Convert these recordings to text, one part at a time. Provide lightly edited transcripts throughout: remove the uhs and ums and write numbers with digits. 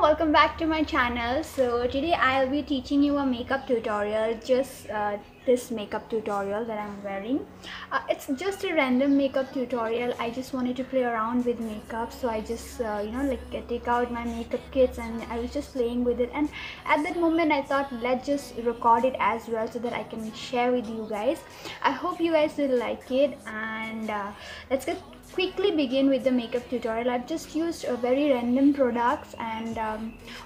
welcome back to my channel. So today I'll be teaching you a makeup tutorial, just this makeup tutorial that I'm wearing. It's just a random makeup tutorial. I just wanted to play around with makeup, so I just take out my makeup kits and I was just playing with it, and at that moment I thought let's just record it as well so that I can share with you guys. I hope you guys will like it, and let's quickly begin with the makeup tutorial. I've just used a very random products, and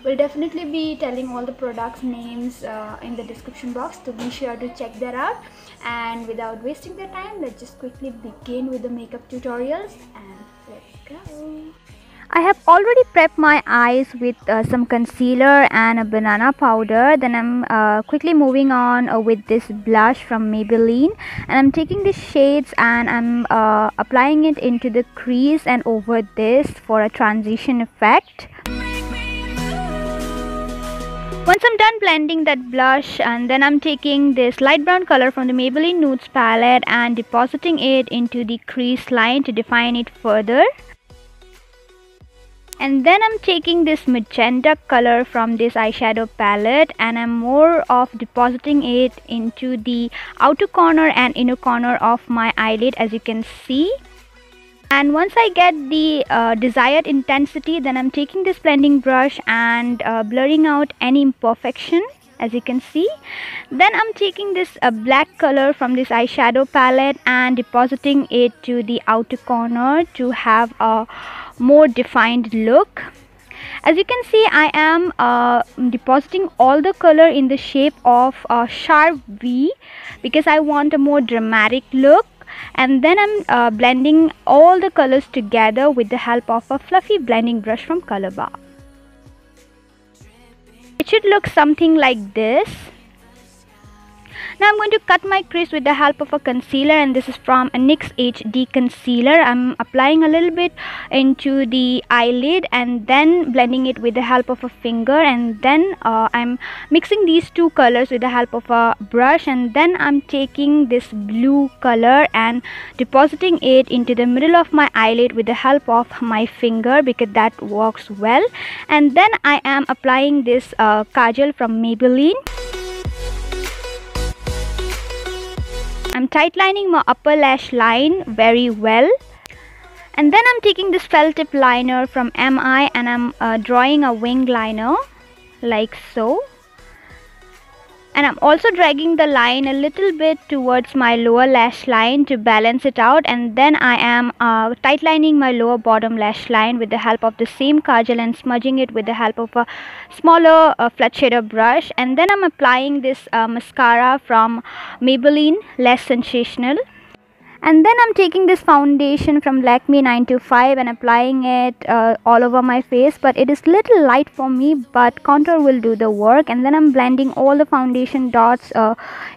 we'll definitely be telling all the products names in the description box, so be sure to check that out. And without wasting the time, let's just quickly begin with the makeup tutorials, and let's go. I have already prepped my eyes with some concealer and a banana powder. Then I'm quickly moving on with this blush from Maybelline, and I'm taking the shades and I'm applying it into the crease and over this for a transition effect. Once I'm done blending that blush, and then I'm taking this light brown color from the Maybelline Nudes palette and depositing it into the crease line to define it further. And then I'm taking this magenta color from this eyeshadow palette and I'm more of depositing it into the outer corner and inner corner of my eyelid, as you can see. And once I get the desired intensity, then I'm taking this blending brush and blurring out any imperfection, as you can see. Then I'm taking this black color from this eyeshadow palette and depositing it to the outer corner to have a more defined look. As you can see, I am depositing all the color in the shape of a sharp V because I want a more dramatic look. And then I'm blending all the colors together with the help of a fluffy blending brush from Color Bar. It should look something like this. Now I'm going to cut my crease with the help of a concealer, and this is from a NYX HD concealer. I'm applying a little bit into the eyelid and then blending it with the help of a finger, and then I'm mixing these two colors with the help of a brush, and then I'm taking this blue color and depositing it into the middle of my eyelid with the help of my finger because that works well. And then I am applying this kajal from Maybelline. I'm tight lining my upper lash line very well, and then I'm taking this felt tip liner from MI and I'm drawing a wing liner like so, and I'm also dragging the line a little bit towards my lower lash line to balance it out. And then I am tight lining my lower bottom lash line with the help of the same kajal and smudging it with the help of a smaller flat shader brush. And then I'm applying this mascara from Maybelline Less Sensational. And then I'm taking this foundation from Lakme 925 and applying it all over my face, but it is little light for me, but contour will do the work. And then I'm blending all the foundation dots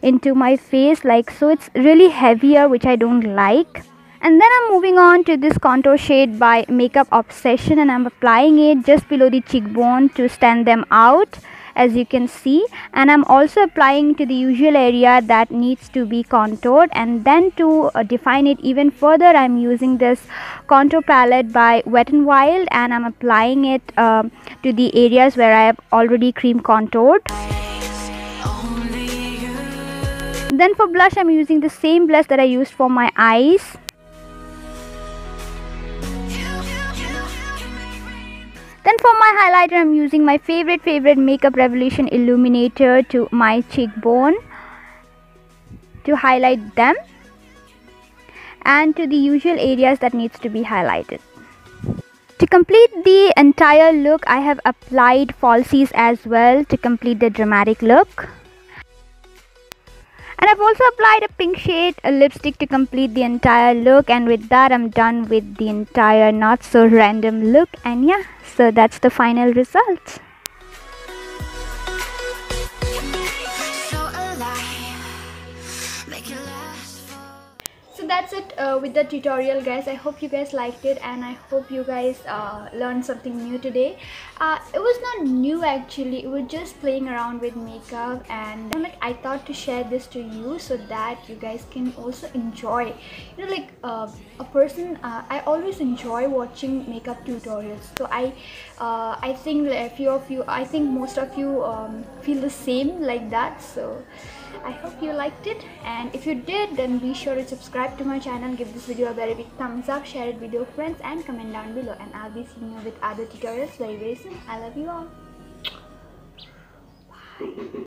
into my face like so. It's really heavier, which I don't like. And then I'm moving on to this contour shade by Makeup Obsession, and I'm applying it just below the cheekbone to stand them out, as you can see. And I'm also applying to the usual area that needs to be contoured, and then to define it even further, I'm using this contour palette by Wet n Wild, and I'm applying it to the areas where I have already cream contoured. Then for blush, I'm using the same blush that I used for my eyes. Then for my highlighter, I'm using my favorite Makeup Revolution illuminator to my cheekbone to highlight them and to the usual areas that needs to be highlighted. To complete the entire look, I have applied falsies as well to complete the dramatic look. And I've also applied a pink shade lipstick to complete the entire look, and with that I'm done with the entire not so random look. And yeah, so that's the final result. So that's that's it with the tutorial, guys. I hope you guys liked it, and I hope you guys learned something new today. It was not new actually, it was just playing around with makeup, and like I thought to share this to you so that you guys can also enjoy, you know, like a person, I always enjoy watching makeup tutorials. So I think that a few of you, I think most of you feel the same like that. So I hope you liked it, and if you did, then be sure to subscribe to my channel, give this video a very big thumbs up, share it with your friends, and comment down below, and I'll be seeing you with other tutorials very soon. I love you all. Bye.